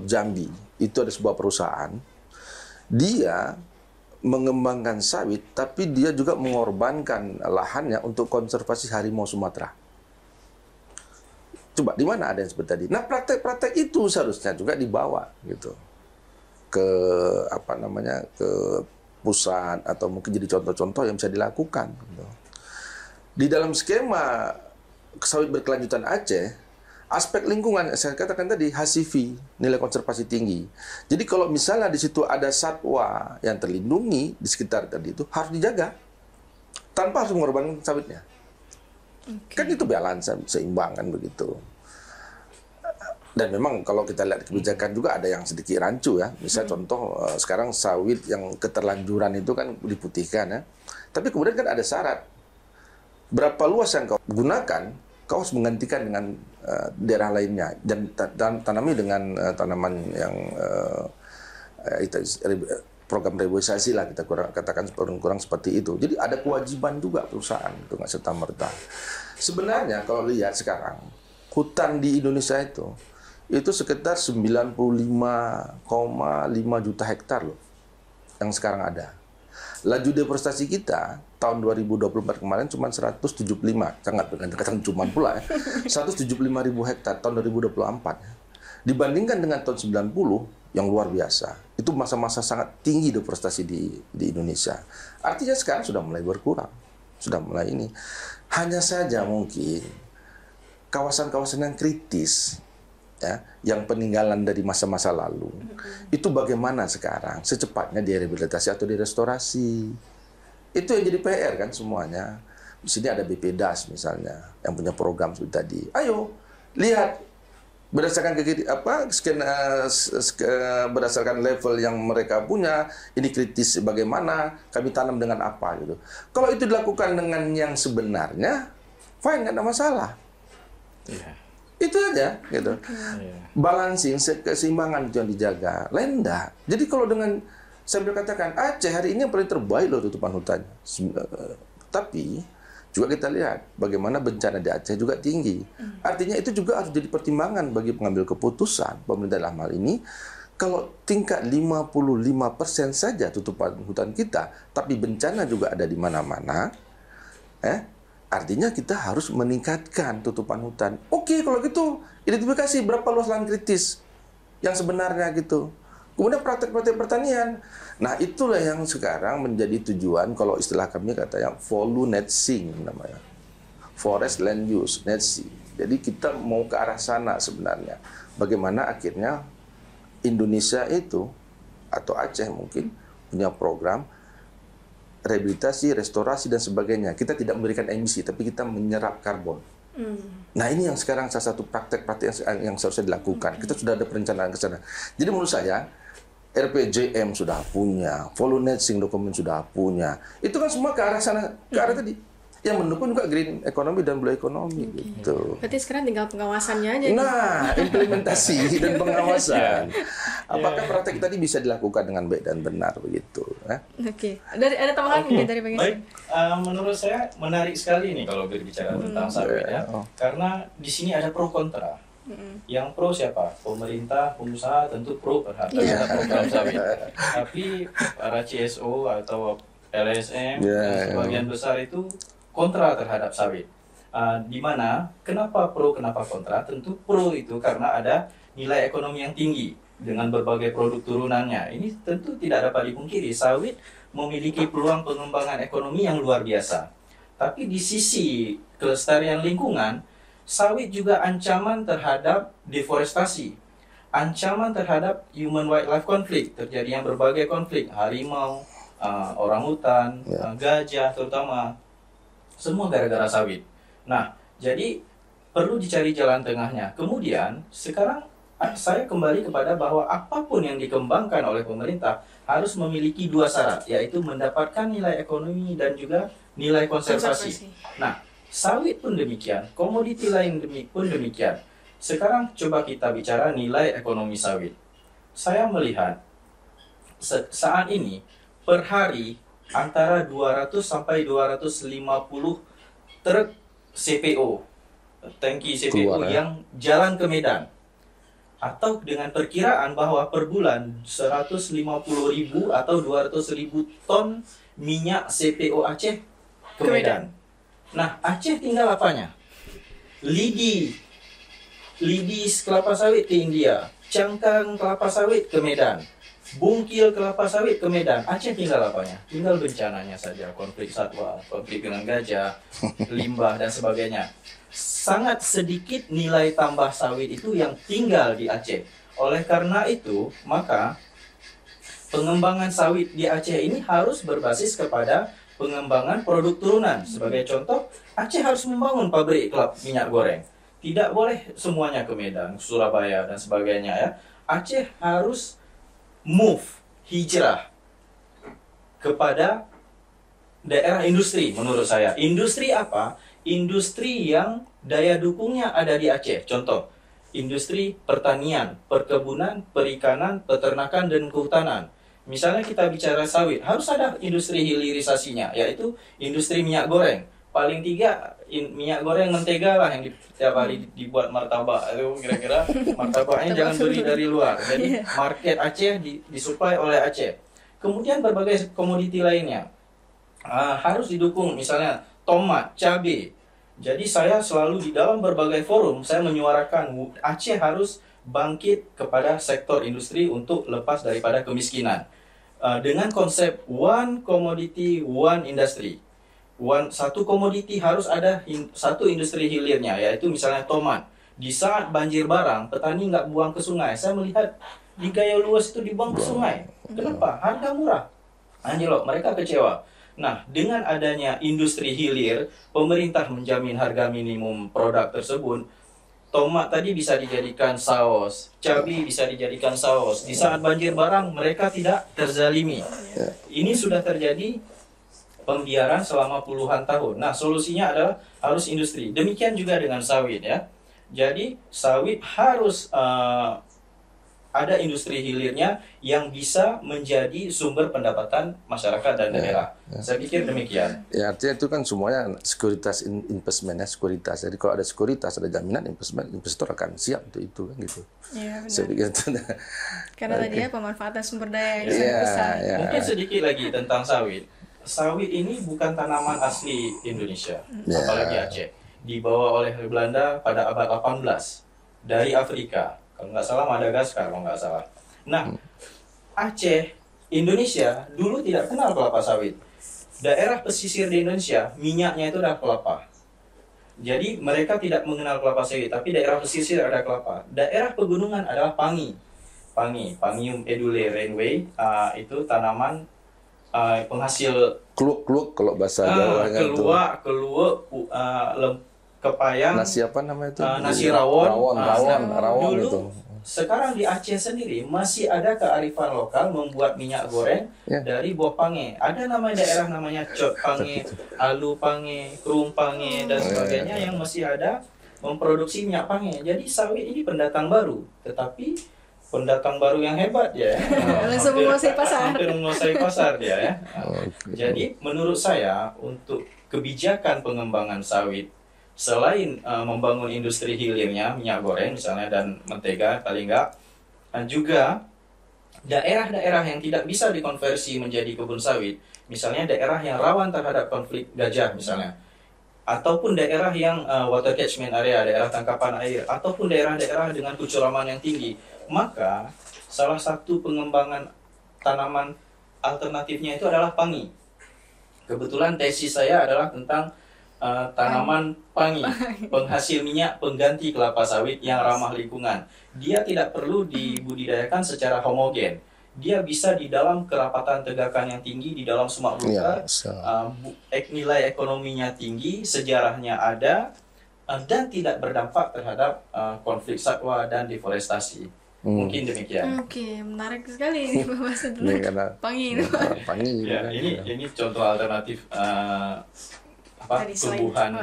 Jambi itu ada sebuah perusahaan, dia mengembangkan sawit tapi dia juga mengorbankan lahannya untuk konservasi harimau Sumatera. Coba di mana ada yang seperti tadi? Nah, praktek-praktek itu seharusnya juga dibawa gitu ke ke pusat atau mungkin jadi contoh-contoh yang bisa dilakukan gitu. Di dalam skema sawit berkelanjutan Aceh, aspek lingkungan, saya katakan tadi, HCV, nilai konservasi tinggi. Jadi kalau misalnya di situ ada satwa yang terlindungi di sekitar tadi itu, harus dijaga. Tanpa harus mengorbankan sawitnya. Kan itu balance, seimbang kan begitu. Dan memang kalau kita lihat kebijakan juga ada yang sedikit rancu ya. Misalnya contoh, sekarang sawit yang keterlanjuran itu kan diputihkan ya. Tapi kemudian kan ada syarat. Berapa luas yang kau gunakan, kau harus menggantikan dengan daerah lainnya dan tanami dengan tanaman yang program reboisasi lah, kita katakan kurang seperti itu. Jadi ada kewajiban juga perusahaan itu, nggak serta-merta. Sebenarnya kalau lihat sekarang hutan di Indonesia itu sekitar 95,5 juta hektar loh yang sekarang ada. Laju deforestasi kita tahun 2024 kemarin cuma 175, sangat bergantung cuma pula ya. 175.000 hektar tahun 2024. Dibandingkan dengan tahun 90 yang luar biasa. Itu masa-masa sangat tinggi deforestasi di Indonesia. Artinya sekarang sudah mulai berkurang. Sudah mulai ini. Hanya saja mungkin kawasan-kawasan yang kritis, ya, yang peninggalan dari masa-masa lalu, itu bagaimana sekarang secepatnya direhabilitasi atau direstorasi. Itu yang jadi PR kan semuanya. Di sini ada BPDAS misalnya yang punya program seperti tadi. Ayo lihat berdasarkan berdasarkan level yang mereka punya, ini kritis bagaimana, kami tanam dengan apa gitu. Kalau itu dilakukan dengan yang sebenarnya, fine, nggak ada masalah. Itu aja gitu. Balancing, keseimbangan itu yang dijaga. Lain enggak. Jadi kalau dengan saya berkatakan Aceh hari ini yang paling terbaik loh tutupan hutannya. Tapi juga kita lihat bagaimana bencana di Aceh juga tinggi. Artinya itu juga harus jadi pertimbangan bagi pengambil keputusan pemerintah dalam hal ini. Kalau tingkat 55% saja tutupan hutan kita, tapi bencana juga ada di mana-mana, artinya kita harus meningkatkan tutupan hutan. Oke, kalau gitu identifikasi berapa luas lahan kritis yang sebenarnya gitu. Kemudian praktek-praktek pertanian. Nah, itulah yang sekarang menjadi tujuan, kalau istilah kami katanya volunetzing namanya. Forest Land Use, NETSI. Jadi kita mau ke arah sana sebenarnya. Bagaimana akhirnya Indonesia itu, atau Aceh mungkin, punya program rehabilitasi, restorasi, dan sebagainya. Kita tidak memberikan emisi, tapi kita menyerap karbon. Nah, ini yang sekarang salah satu praktek-praktek yang seharusnya dilakukan. Kita sudah ada perencanaan ke sana. Jadi menurut saya, RPJM sudah punya, volunetzing dokumen sudah punya. Itu kan semua ke arah sana, ke arah tadi. Yang mendukung juga green economy dan blue economy gitu.
Berarti sekarang tinggal pengawasannya aja.
Nah, implementasi dan pengawasan. Apakah praktek tadi bisa dilakukan dengan baik dan benar begitu?
Oke. Ada tambahan mungkin dari Bang
Baik, menurut saya menarik sekali nih kalau berbicara tentang sawit ya. Karena di sini ada pro kontra. Yang pro siapa? Pemerintah, pengusaha tentu pro terhadap program sawit. Tapi para CSO atau LSM sebagian besar itu kontra terhadap sawit. Di mana kenapa pro, kenapa kontra? Tentu pro itu karena ada nilai ekonomi yang tinggi dengan berbagai produk turunannya. Ini tentu tidak dapat dipungkiri, sawit memiliki peluang pengembangan ekonomi yang luar biasa. Tapi di sisi kelestarian lingkungan, sawit juga ancaman terhadap deforestasi, ancaman terhadap human wildlife conflict, terjadinya berbagai konflik, harimau, orangutan, gajah terutama, semua gara-gara sawit. Nah, jadi perlu dicari jalan tengahnya. Kemudian, sekarang saya kembali kepada bahwa apapun yang dikembangkan oleh pemerintah harus memiliki dua syarat, yaitu mendapatkan nilai ekonomi dan juga nilai konservasi. Nah, sawit pun demikian, komoditi lain pun demikian. Sekarang coba kita bicara nilai ekonomi sawit. Saya melihat saat ini per hari antara 200 sampai 250 truk CPO, tangki CPO yang jalan ke Medan. Atau dengan perkiraan bahwa per bulan 150.000 atau 200.000 ton minyak CPO Aceh ke Medan. Nah, Aceh tinggal apanya? Lidi kelapa sawit ke India, cangkang kelapa sawit ke Medan, bungkil kelapa sawit ke Medan. Aceh tinggal apanya? Tinggal bencananya saja, konflik satwa, konflik dengan gajah, limbah dan sebagainya. Sangat sedikit nilai tambah sawit itu yang tinggal di Aceh. Oleh karena itu, maka pengembangan sawit di Aceh ini harus berbasis kepada pengembangan produk turunan. Sebagai contoh, Aceh harus membangun pabrik minyak goreng. Tidak boleh semuanya ke Medan, Surabaya, dan sebagainya ya. Aceh harus hijrah kepada daerah industri menurut saya. Industri apa? Industri yang daya dukungnya ada di Aceh. Contoh, industri pertanian, perkebunan, perikanan, peternakan, dan kehutanan. Misalnya kita bicara sawit, harus ada industri hilirisasinya, yaitu industri minyak goreng. Paling tiga, minyak goreng mentega lah yang tiap hari dibuat martabak. Itu kira-kira martabaknya jangan beli dari luar. Jadi market Aceh disuplai oleh Aceh. Kemudian berbagai komoditi lainnya harus didukung, misalnya tomat, cabai. Jadi saya selalu di dalam berbagai forum, saya menyuarakan Aceh harus bangkit kepada sektor industri untuk lepas daripada kemiskinan. Dengan konsep one commodity, one industry. Satu komoditi harus ada satu industri hilirnya, yaitu misalnya tomat. Di saat banjir barang, petani nggak buang ke sungai. Saya melihat di Gayo Luas itu dibuang ke sungai. Kenapa? Harga murah. Anjlok, mereka kecewa. Nah, dengan adanya industri hilir, pemerintah menjamin harga minimum produk tersebut. Tomat tadi bisa dijadikan saus, cabai bisa dijadikan saus. Di saat banjir barang, mereka tidak terzalimi. Ini sudah terjadi pembiaran selama puluhan tahun. Nah, solusinya adalah harus industri. Demikian juga dengan sawit ya. Jadi, sawit harus ada industri hilirnya yang bisa menjadi sumber pendapatan masyarakat dan daerah. Saya pikir demikian.
Ya, artinya itu kan semuanya sekuritas investment ya, sekuritas. Jadi kalau ada sekuritas, ada jaminan investment, investor akan siap untuk itu kan gitu.
Iya, benar.
Saya pikir itu.
Karena tadi ya pemanfaatan sumber daya yang
Iya,
sangat besar.
iya.
Mungkin sedikit lagi tentang sawit. Sawit ini bukan tanaman asli Indonesia,
Ya.
apalagi Aceh. Dibawa oleh Belanda pada abad 18 dari Afrika. Kalau nggak salah Madagaskar, kalau nggak salah. Nah, Aceh, Indonesia dulu tidak kenal kelapa sawit. Daerah pesisir di Indonesia, minyaknya itu adalah kelapa. Jadi mereka tidak mengenal kelapa sawit, tapi daerah pesisir ada kelapa. Daerah pegunungan adalah pangi. Pangium edule renway, itu tanaman penghasil
Kluk-kluk kalau bahasa Jawanya itu.
Kepayang.
Nasi apa namanya itu?
Nasi rawon.
Rawon
Dulu,
itu.
sekarang di Aceh sendiri masih ada kearifan lokal membuat minyak goreng dari buah pange. Ada daerah namanya Cot Pange, Alu Pange, Krum Pange, dan sebagainya yang masih ada memproduksi minyak pange. Jadi sawit ini pendatang baru, tetapi pendatang baru yang hebat ya.
Langsung menguasai pasar.
Hampir menguasai pasar dia ya. Jadi menurut saya untuk kebijakan pengembangan sawit, selain membangun industri hilirnya, minyak goreng misalnya dan mentega paling enggak, juga daerah-daerah yang tidak bisa dikonversi menjadi kebun sawit, misalnya daerah yang rawan terhadap konflik gajah misalnya, ataupun daerah yang water catchment area, daerah tangkapan air, ataupun daerah-daerah dengan kecuraman yang tinggi, maka salah satu pengembangan tanaman alternatifnya itu adalah pangi. Kebetulan tesis saya adalah tentang tanaman pangi, penghasil minyak pengganti kelapa sawit yang ramah lingkungan. Dia tidak perlu dibudidayakan secara homogen. Dia bisa di dalam kerapatan tegakan yang tinggi, di dalam semak belukar, nilai ekonominya tinggi, sejarahnya ada, dan tidak berdampak terhadap konflik satwa dan deforestasi. Mungkin demikian.
Oke, menarik sekali ini pembahasan tentang pangi.
Pangi.
Ya, ini contoh alternatif tumbuhan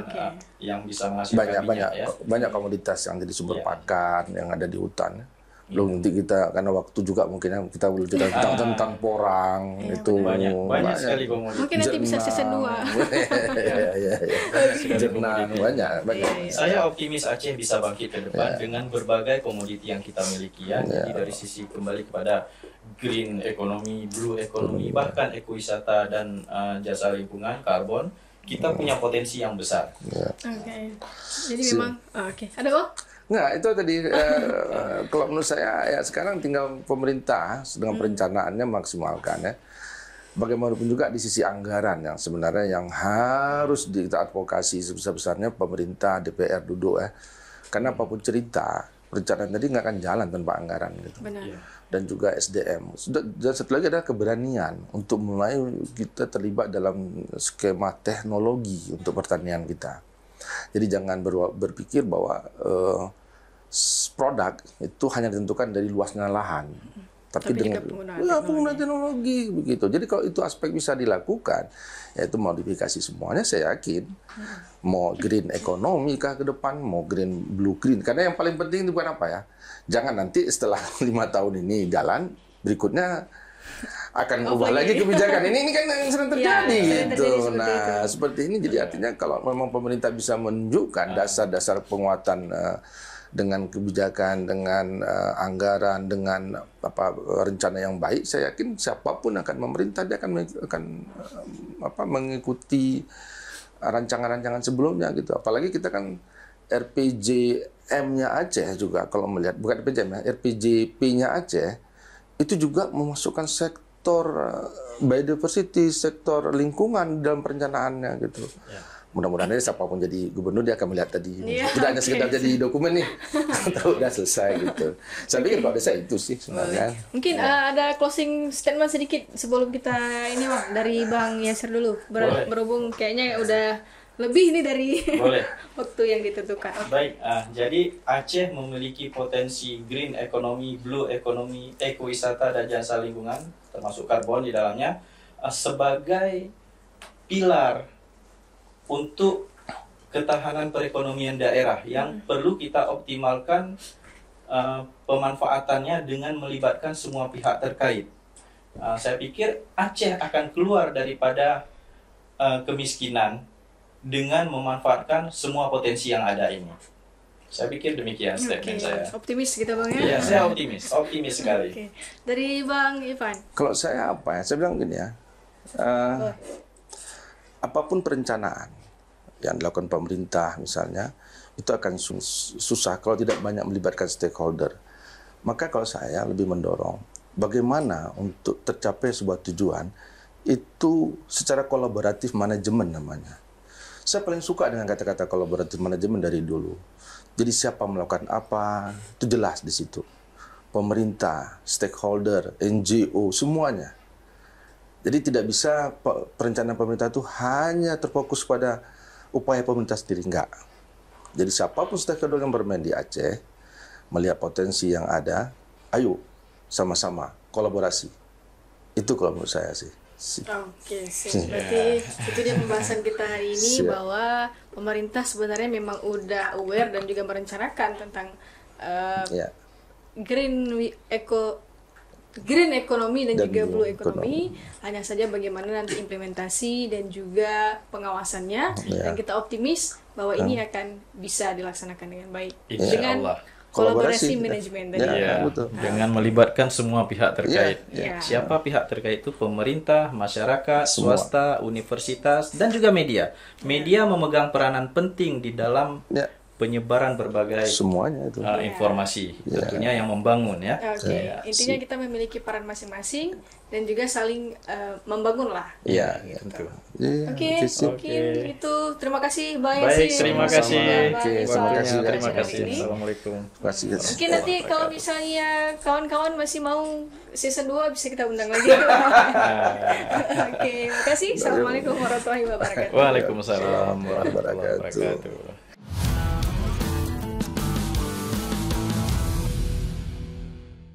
yang bisa menghasilkan minyak,
banyak komoditas yang jadi sumber pakan yang ada di hutan. Belum nanti kita karena waktu juga mungkin kita belum cerita tentang porang itu
banyak sekali komoditas.
Mungkin nanti bisa season 2.
Jenang banyak.
Saya optimis Aceh bisa bangkit ke depan dengan berbagai komoditi yang kita miliki ya. Jadi dari sisi kembali kepada green economy, blue economy, bahkan ekowisata dan jasa lingkungan, karbon, kita punya potensi yang besar.
Oke. Jadi memang ada kok?
Nggak, itu tadi kalau menurut saya ya sekarang tinggal pemerintah dengan perencanaannya maksimalkan ya. Bagaimanapun juga di sisi anggaran yang sebenarnya yang harus kita advokasi sebesar-besarnya pemerintah, DPR duduk ya. Karena apapun cerita, perencanaan tadi nggak akan jalan tanpa anggaran gitu.
Benar.
Dan juga SDM. Dan satu lagi adalah keberanian untuk mulai kita terlibat dalam skema teknologi untuk pertanian kita. Jadi jangan berpikir bahwa produk itu hanya ditentukan dari luasnya lahan, tapi dengan penggunaan teknologi begitu. Jadi kalau itu aspek bisa dilakukan, yaitu modifikasi semuanya, saya yakin mau green ekonomi kah ke depan, mau blue green. Karena yang paling penting itu bukan apa ya? Jangan nanti setelah 5 tahun ini jalan, berikutnya akan ubah lagi kebijakan. Ini kan yang sering terjadi gitu. Nah, seperti ini jadi artinya kalau memang pemerintah bisa menunjukkan dasar-dasar penguatan dengan kebijakan, dengan anggaran, dengan rencana yang baik, saya yakin siapapun akan memerintah dia akan mengikuti rancangan-rancangan sebelumnya gitu. Apalagi kita kan RPJM-nya Aceh juga kalau melihat, bukan RPJM ya, RPJP-nya Aceh itu juga memasukkan sektor biodiversity, sektor lingkungan dalam perencanaannya gitu. Mudah-mudahan aja siapapun jadi gubernur dia akan melihat tadi. Tidak hanya sekedar jadi dokumen nih, atau udah selesai gitu. Saya pikir kalau saya itu sih sebenarnya.
Mungkin ada closing statement sedikit sebelum kita ini Bang, dari Bang Yasir dulu. Berhubung kayaknya udah lebih nih dari waktu yang ditentukan.
Baik, jadi Aceh memiliki potensi green economy, blue economy, ekowisata dan jasa lingkungan, termasuk karbon di dalamnya, sebagai pilar untuk ketahanan perekonomian daerah yang perlu kita optimalkan pemanfaatannya dengan melibatkan semua pihak terkait. Saya pikir Aceh akan keluar daripada kemiskinan dengan memanfaatkan semua potensi yang ada ini. Saya pikir demikian statement saya.
Optimis gitu Bang ya?
Iya, saya optimis sekali.
Dari Bang Ivan?
Kalau saya apa ya? Saya bilang gini ya, apapun perencanaan yang dilakukan pemerintah misalnya, itu akan susah kalau tidak banyak melibatkan stakeholder. Maka kalau saya lebih mendorong bagaimana untuk tercapai sebuah tujuan itu secara kolaboratif manajemen namanya. Saya paling suka dengan kata-kata kolaboratif manajemen dari dulu. Jadi siapa melakukan apa, itu jelas di situ. Pemerintah, stakeholder, NGO, semuanya. Jadi tidak bisa perencanaan pemerintah itu hanya terfokus pada upaya pemerintah sendiri, enggak. Jadi siapapun stakeholder yang bermain di Aceh, melihat potensi yang ada, ayo sama-sama kolaborasi. Itu kalau menurut saya sih.
Oke, berarti itu dia pembahasan kita hari ini bahwa pemerintah sebenarnya memang udah aware dan juga merencanakan tentang green economy dan juga blue economy. Hanya saja bagaimana nanti implementasi dan juga pengawasannya, dan kita optimis bahwa ini akan bisa dilaksanakan dengan baik dengan kolaborasi manajemen tadi.
Dengan melibatkan semua pihak terkait. Siapa pihak terkait itu? Pemerintah, masyarakat, swasta, universitas, dan juga media. Media memegang peranan penting di dalam penyebaran berbagai
semuanya itu
informasi, tentunya yang membangun ya.
Intinya kita memiliki peran masing-masing dan juga saling membangun lah.
Tentu.
Mungkin itu. Terima kasih Bang
Baik,
Yasir.
terima kasih.
Terima kasih.
Assalamualkum.
Mungkin nanti kalau misalnya kawan-kawan masih mau season 2 bisa kita undang lagi. Terima kasih. Assalamualaikum warahmatullahi wabarakatuh.
Waalaikumsalam warahmatullahi wabarakatuh.